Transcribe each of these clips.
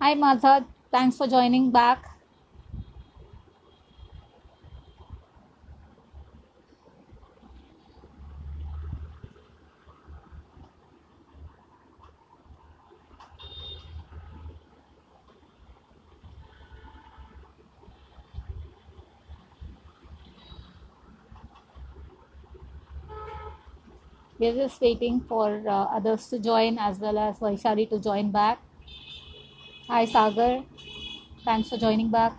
Hi Martha, thanks for joining back. We're just waiting for others to join as well as Vaishali to join back. Hi Sagar, thanks for joining back.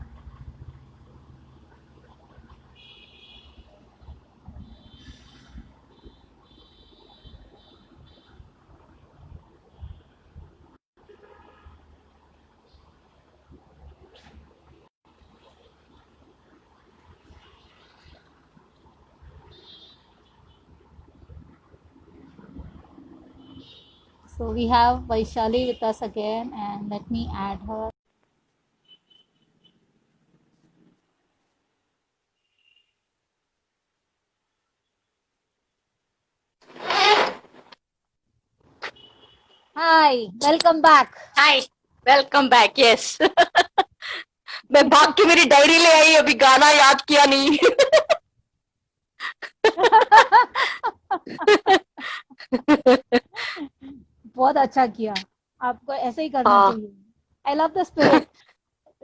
So we have Vaishali with us again, and let me add her. Hi, welcome back. Hi welcome back yes मैं भाग के मेरी diary ले आई अभी गाना याद किया नहीं बहुत अच्छा किया. आपको ऐसे ही करना हाँ चाहिए. I love the spirit.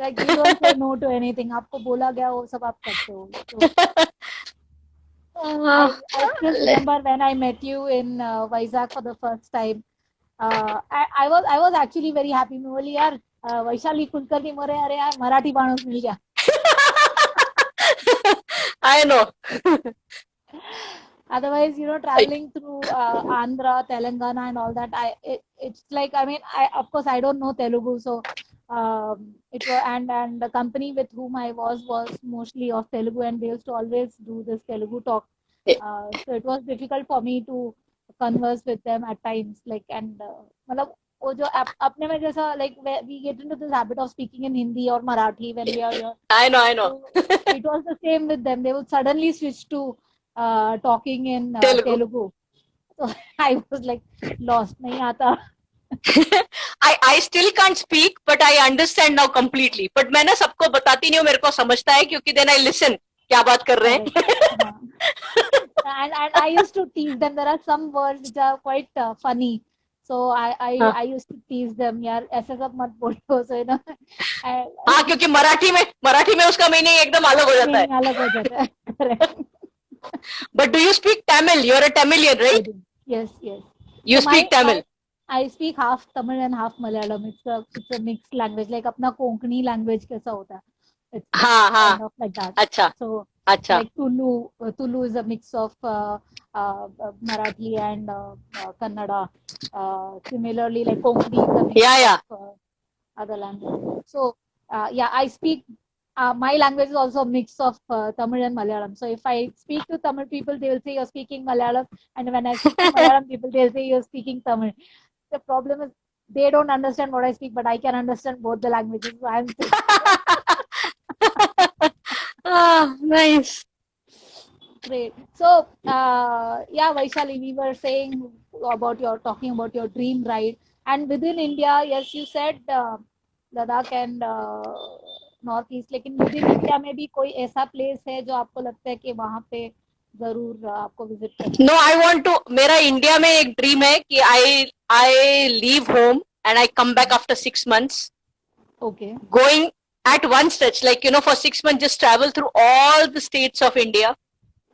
Like you don't say no to anything. आपको बोला गया वो सब आप करते हो. So I still remember when I met you in Vizag for the first time. I was actually very happy. मैं बोली यार वैशाली कुलकर्णी मोरे अरे यार मराठी माणूस मिल गया. I know Otherwise, traveling through Andhra, Telangana, and all that, it's like I mean, of course I don't know Telugu, so it was and the company with whom I was mostly of Telugu, and they used to always do this Telugu talk. So it was difficult for me to converse with them at times, like and मतलब वो जो अपने में जैसा like we get into this habit of speaking in Hindi or Marathi when we are here. I know So it was the same with them. They would suddenly switch to talking in Telugu Telugu. So I was like lost. नहीं आता. I still can't speak but I understand now completely but मैं ना सबको बताती नहीं हूँ मेरे को समझता है क्योंकि देन आई लिसन क्या बात कर रहे Correct. हैं And I used to tease them. There are some words which are quite funny. So हाँ I used to tease them. यार ऐसे सब मत बोलो. So I, हाँ क्योंकि मराठी में उसका मीनिंग एकदम अलग हो जाता meaning है अलग हो जाता है. Correct. But do you speak Tamil you are a Tamilian I right do. Yes, yes. You So speak Tamil I speak half Tamil and half Malayalam. It's a mixed language. Like अपना कोंकणी language कैसा होता है. It's हाँ kind हाँ of like that. अच्छा So अच्छा like Tulu is a mix of Marathi and Kannada. Similarly, like Konkani is a mix of या other languages. So yeah, I speak. My language is also a mix of Tamil and Malayalam. So if I speak to Tamil people, they will say you're speaking Malayalam, and when I speak to Malayalam people, they'll say you're speaking Tamil. The problem is they don't understand what I speak, but I can understand both the languages. So I'm just nice great. So yeah, Vaishali, we were saying about your talking about your dream ride, and within India, yes, you said Ladakh and Northeast. लेकिन within India में भी कोई ऐसा place है जो आपको लगता है कि वहाँ पे जरूर आपको visit करना नो चाहिए. आई वांट टू मेरा इंडिया में एक ड्रीम है कि I I leave home and I come back after 6 months Okay. going at one stretch like for 6 months just travel through all the states of India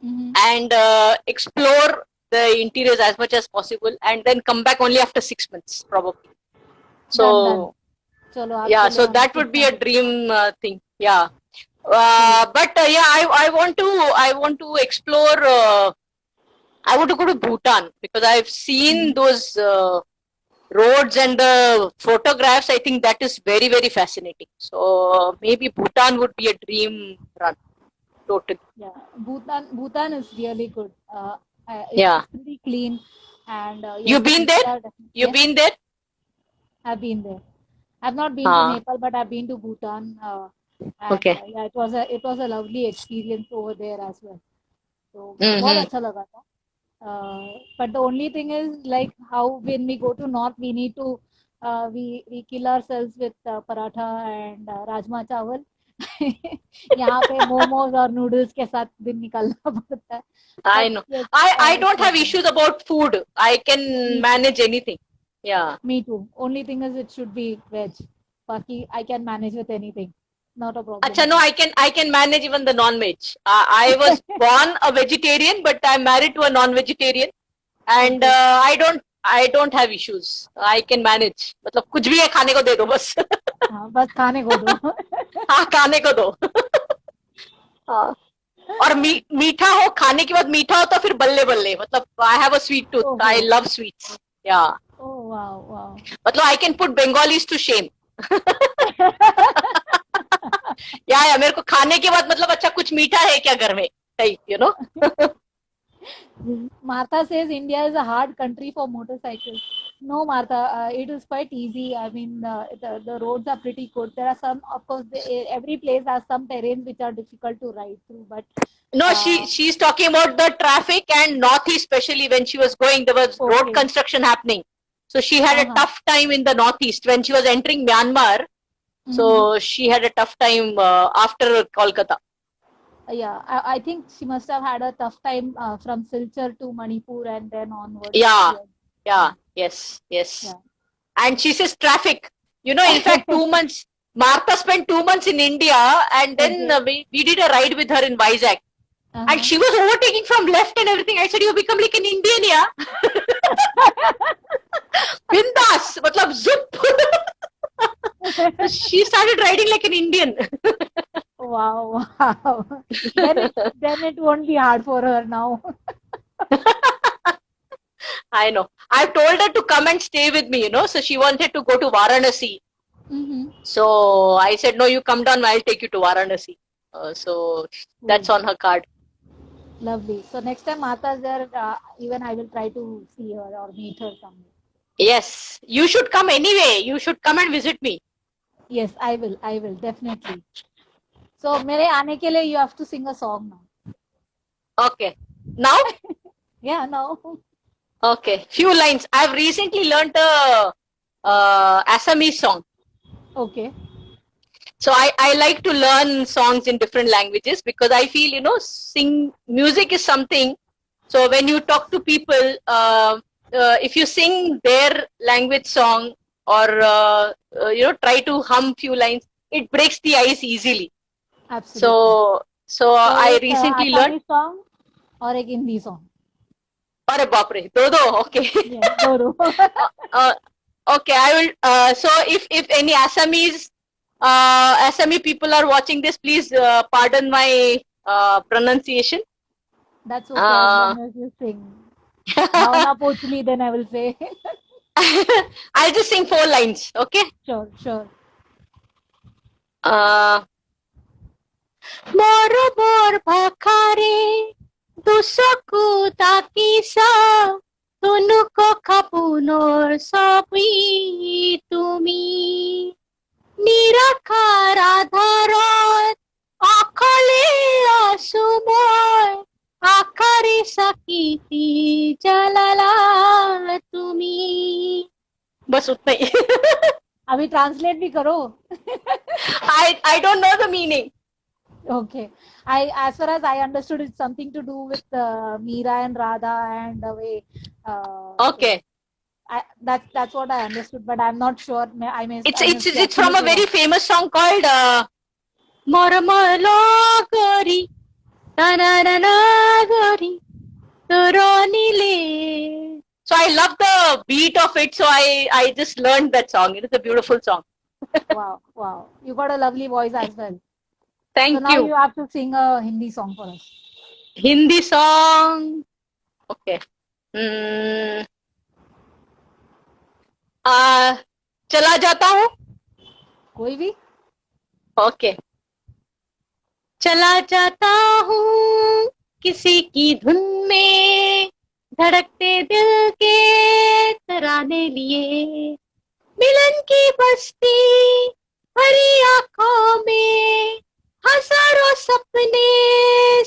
Mm-hmm. and explore the interiors as much as possible and then come back only after 6 months probably Done. so चलो yeah आपके लिए so हम that would be पूछना a भी. dream thing yeah ठीक. but yeah I want to explore I want to go to Bhutan because I've seen those roads and the photographs. I think that is very, very fascinating. So maybe Bhutan would be a dream run. Totally. Yeah, Bhutan is really good. Yeah. It's pretty clean, and yes, You the been people there? are definitely, You yes. been there? I've been there. I've not been to हाँ. Nepal, but I've been to Bhutan, and Okay. yeah, it was a lovely experience over there as well. So बहुत Mm-hmm. अच्छा लगा था. But the only thing is like how when we go to north, we need to we kill ourselves with paratha and rajma chawal. यहाँ पे मोमोज और noodles के साथ दिन निकालना पड़ता है. I But know. yes, I it's don't have okay. issues about food. I can Me too. manage anything. Yeah. Me too. Only thing is it should be veg. Baki, I can manage with anything. Not a problem Acha, at no, all. I can manage even the non-veg. I was born a vegetarian, but I'm married to a non-vegetarian, and Okay. I don't have issues. I can manage. मतलब कुछ भी है खाने को दे दो बस. हाँ, बस खाने को दो. हाँ, खाने को दो. हाँ. और मीठा हो, खाने के बाद मीठा हो तो फिर बल्ले बल्ले. मतलब I have a sweet tooth. ओहो. I love sweets. Yeah. Oh wow, wow. मतलब I can put Bengalis to shame. या मेरे को खाने के बाद मतलब अच्छा कुछ मीठा है क्या घर में, you know. Martha says India is a hard country for motorcycles. No, Martha, it is quite easy. I mean, the roads are pretty good. There are some, of course, every place has some terrains which are difficult to ride through. But No, she's talking about the traffic and northeast, especially when she was going. There was road okay. construction happening, so she had a tough time in the northeast when she was entering Myanmar. So she had a tough time after Kolkata. Yeah, I think she must have had a tough time from Silchar to Manipur and then onwards. Yeah, yes. Yeah. And she says traffic. You know, in fact, 2 months. Martha spent 2 months in India, and then we did a ride with her in Vizag. And she was overtaking from left and everything. I said, you become like an Indian, yeah? Bindas, matlab zup. She started riding like an Indian. Wow. Then it won't be hard for her now. I know. I've told her to come and stay with me, you know. So she wanted to go to Varanasi. So I said, no, you come down, I'll take you to Varanasi. So that's on her card. Lovely. So next time Martha's there, even I will try to see her or meet her somewhere. Yes, you should come anyway. You should come and visit me. Yes, I will definitely. So मेरे आने के लिए you have to sing a song now. Okay. Now? Yeah, now. Okay. Few lines. I've recently learnt a Assamese song. Okay. So I like to learn songs in different languages because I feel, you know, music is something. So when you talk to people, if you sing their language song or, you know, try to hum few lines, it breaks the ice easily. Absolutely. So I recently learned. Song or a Hindi song? अरे बाप रे, दो. Okay. Yeah, दो. Okay, I will. So if any Assamese people are watching this, please pardon my pronunciation. That's okay, as long as you sing. Bhavna Pochli, then I will say. I'll just sing 4 lines, okay? Sure. Morobor bhakare dusaku takisa tunuko kapunor sabi tumi নিরাকার আধারত অকলে অসুময় আকারে সাকিতি জালালা তুমি बस उतना ही अभी translate भी करो I don't know the meaning. Okay. As far as I understood, it's something to do with Meera and Radha and the way. Okay. That's what I understood, but I'm not sure. It's from a very famous song called Maramalagari Tananagari Turonile. So I love the beat of it, so I just learned that song. It is a beautiful song. Wow. You got a lovely voice as well. Thank you. So now you have to sing a Hindi song for us. Hindi song. Okay. चला जाता हूँ कोई भी okay चला जाता हूँ किसी की धुन में धड़कते दिल के तराने लिए मिलन की बस्ती भरी आंखों में हजारों सपने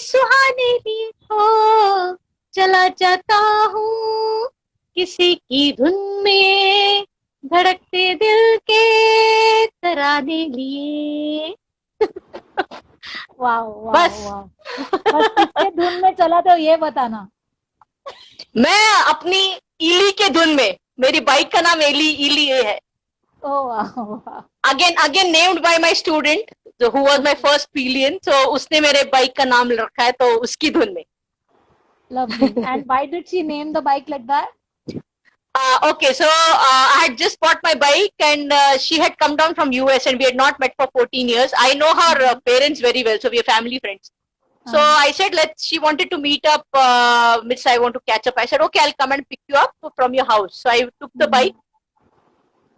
सुहाने लिए हो चला जाता हूँ किसी की धुन में धड़कते दिल के तराने लिए। वाह वाह बस। वाह। बस किसके धुन में चला तो ये बताना। मैं अपनी इली के धुन में, मेरी बाइक का नाम एली इली है। ओ वाह वाह। Again named by my student who was my okay, first pillion, so उसने मेरे बाइक का नाम रखा है, तो उसकी धुन में। lovely. And why did she name the bike like that? Okay, so I had just bought my bike, and she had come down from US, and we had not met for 14 years. I know her parents very well, so we are family friends. So I said, she wanted to meet up, Miss, I want to catch up. I said, okay, I'll come and pick you up from your house. So I took the bike,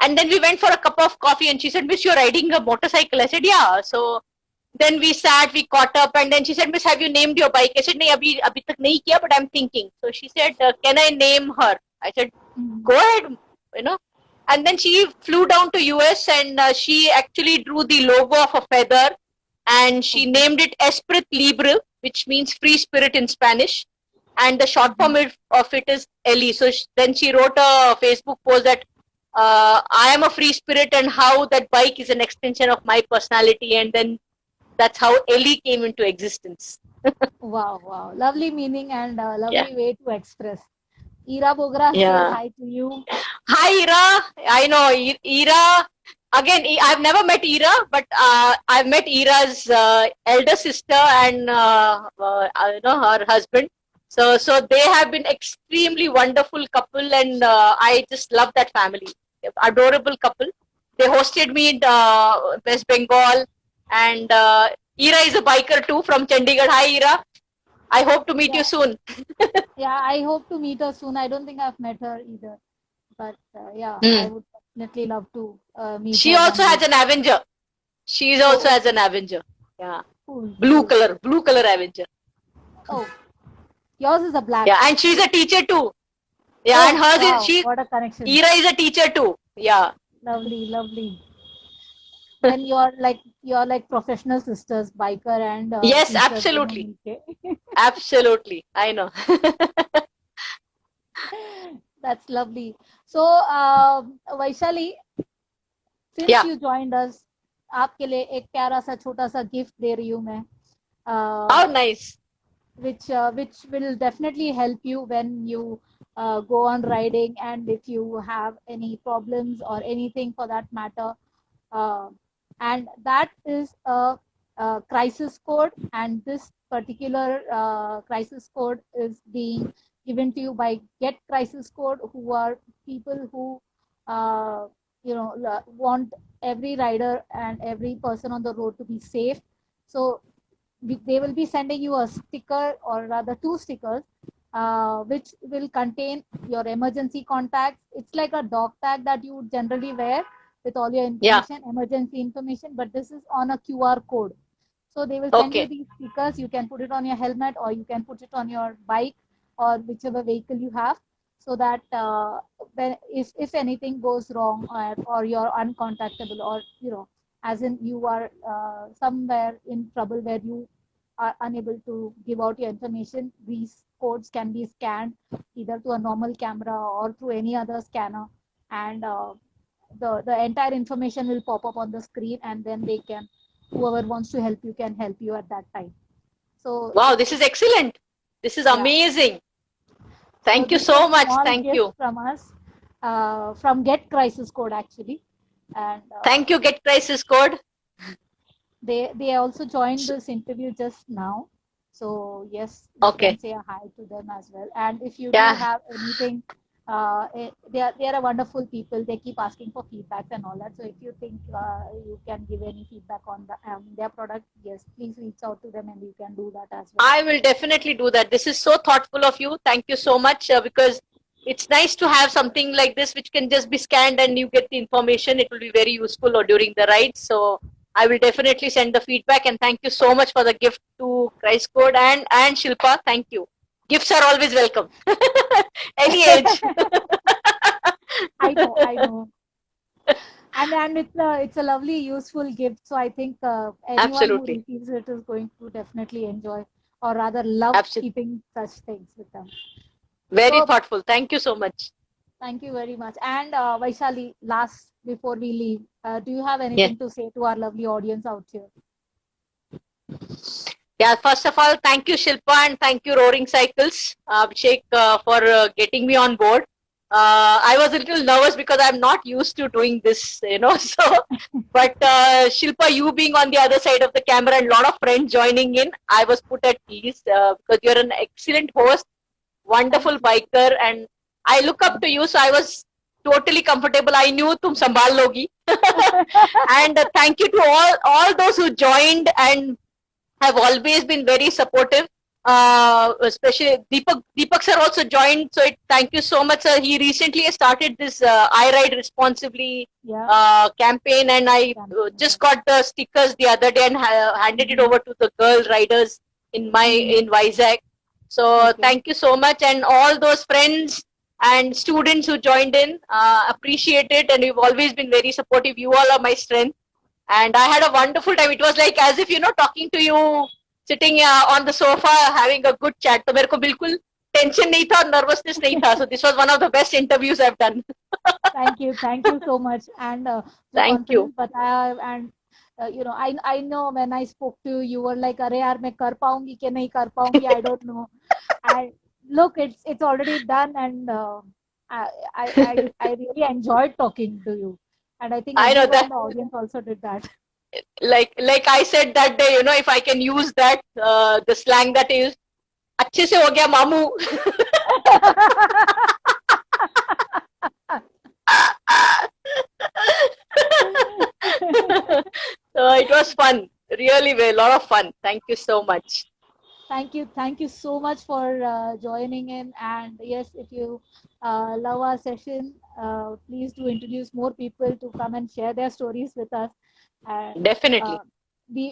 and then we went for a cup of coffee, and she said, Miss, you're riding a motorcycle. I said, yeah. So then we sat, we caught up, and then she said, Miss, have you named your bike? I said, nahi, abhi tak nahi kiya, but I'm thinking. So she said, can I name her? I said, go ahead, you know. And then she flew down to US, and she actually drew the logo of a feather, and she named it Esprit Libre, which means free spirit in Spanish. And the short form of it is Ellie. So then she wrote a Facebook post that I am a free spirit, and how that bike is an extension of my personality. And then that's how Ellie came into existence. Wow, wow. Lovely meaning and Yeah. lovely way to express. Ira Bogra says Yeah. hi to you. Hi, Ira. I know Ira. Again, I've never met Ira, but I've met Ira's elder sister and her husband. So they have been extremely wonderful couple, and I just love that family. Adorable couple. They hosted me in West Bengal, and Ira is a biker too from Chandigarh. Hi, Ira. I hope to meet you soon. Yeah, I hope to meet her soon. I don't think I've met her either. But yeah, I would definitely love to meet She her also one has day. an Avenger. She is also Oh, has an Avenger. Yeah. cool, Blue cool. color, blue color Avenger. Oh, yours is a black. Yeah, and she's a teacher too. Yeah, and Oh, hers is, wow, she, what a connection. Ira is a teacher too. Yeah. Lovely, lovely. Then you're like professional sisters, biker and Yes, teacher dono absolutely. milke. Absolutely. I know. That's lovely. So, Vaishali, since Yeah. you joined us, आपके लिए एक प्यारा सा छोटा सा gift दे रही हूँ मैं, How nice. which will definitely help you when you go on riding, and if you have any problems or anything for that matter. Uh, and that is a crisis code, and this particular crisis code is being given to you by Get Crisis Code, who are people who uh, want every rider and every person on the road to be safe. So they will be sending you a sticker, or rather two stickers, which will contain your emergency contacts. It's like a dog tag that you would generally wear with all your Yeah. information, emergency information, but this is on a QR code. So they will send you Okay. these stickers. You can put it on your helmet, or you can put it on your bike, or whichever vehicle you have, so that when if anything goes wrong, or you're uncontactable, or as in you are somewhere in trouble where you are unable to give out your information, these codes can be scanned either to a normal camera or through any other scanner, and the entire information will pop up on the screen, and then they can, whoever wants to help you can help you at that time. So Wow, it's this is excellent. This is yeah. amazing. So Thank you this is a so much. small Thank gift you. from us, from Get Crisis Code actually, and Thank you, Get Crisis Code. they also joined this interview just now. So yes, you Okay. can say a hi to them as well. And if you do Yeah. have anything, they are a wonderful people. They keep asking for feedbacks and all that. So if you think you can give any feedback on their product, yes, please reach out to them, and you can do that as well. I will definitely do that. This is so thoughtful of you. Thank you so much, because it's nice to have something like this which can just be scanned and you get the information. It will be very useful or during the ride. So I will definitely send the feedback, and thank you so much for the gift to Christ Code and Shilpa. Thank you. Gifts are always welcome. Any age. I know. And it's a lovely, useful gift. So I think anyone who Absolutely. receives it is going to definitely enjoy, or rather love Absolutely. keeping such things with them. Very So thoughtful. Thank you so much. Thank you very much. And Vaishali, last before we leave, do you have Yes. anything to say to our lovely audience out here? Yeah, first of all, thank you, Shilpa, and thank you, Roaring Cycles, Abhishek, for getting me on board. I was a little nervous because I'm not used to doing this, So, but Shilpa, you being on the other side of the camera and a lot of friends joining in, I was put at ease because you're an excellent host, wonderful biker, and I look up to you. So I was totally comfortable. I knew tum sambhal logi. And thank you to all those who joined and have always been very supportive. Especially Deepak sir also joined. So thank you so much, sir. He recently started this I Ride Responsibly campaign, and I just got the stickers the other day and handed it over to the girl riders in Vizag. So thank you so much, and all those friends and students who joined in, appreciate it, and you've always been very supportive. You all are my strength, and I had a wonderful time. It was like as if talking to you, sitting on the sofa having a good chat. तो मेरे को बिल्कुल tension नहीं था, nervousness नहीं था. So this was one of the best interviews I've done. Thank you so much. And Thank you. And I know when I spoke to you, you were like, "अरे यार मैं कर पाऊंगी कि नहीं कर पाऊंगी, I don't know." I look, it's already done, and I really enjoyed talking to you, and I think I know everyone that. in the audience also did that. Like I said that day, if I can use that the slang that is, अच्छे से हो गया मामू. So it was fun, really, a lot of fun. Thank you so much. Thank you so much for joining in. And yes, if you love our session, please do introduce more people to come and share their stories with us. And Definitely.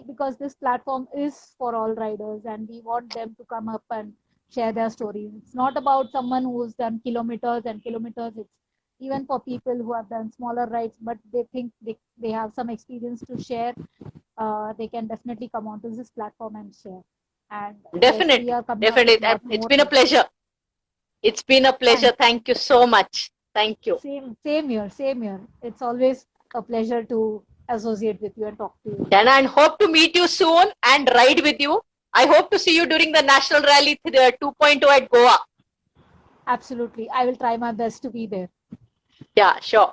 because this platform is for all riders, and we want them to come up and share their stories. It's not about someone who's done kilometers and kilometers. It's even for people who have done smaller rides, but they think they have some experience to share. They can definitely come onto this platform and share. And Definitely, yes, we are coming up definitely. with lot It's more been a people. pleasure. It's been a pleasure. Thank you so much. Thank you. Same here. It's always a pleasure to associate with you and talk to you. And I hope to meet you soon and ride with you. I hope to see you during the National Rally 2.0 at Goa. Absolutely. I will try my best to be there. Yeah, sure.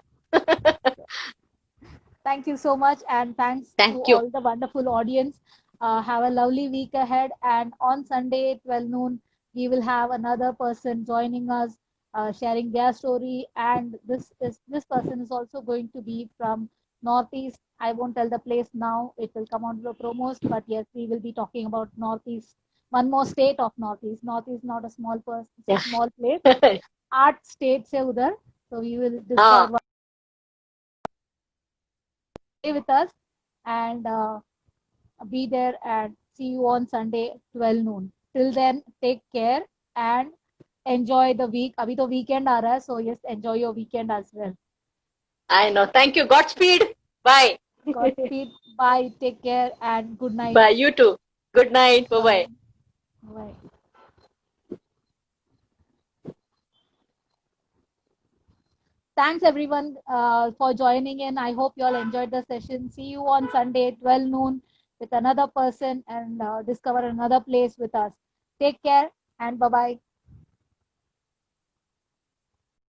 Thank you so much, and thanks to all the wonderful audience. Have a lovely week ahead, and on Sunday 12 noon we will have another person joining us, sharing their story. And this person is also going to be from Northeast. I won't tell the place now, it will come on the promos, but yes, we will be talking about Northeast, one more state of Northeast. Northeast not a small person, it's a small place. 8 states है उधर, so we will discover with us, and be there, and see you on Sunday 12 noon. Till then, take care and enjoy the week. अभी तो weekend आ रहा है, so yes, enjoy your weekend as well. I know. Thank you. Godspeed. Bye. Godspeed. Bye. Take care and good night. Bye. You too. Good night. Bye-bye. Bye. Thanks everyone for joining in. I hope you all enjoyed the session. See you on Sunday 12 noon with another person, and discover another place with us. Take care and bye-bye.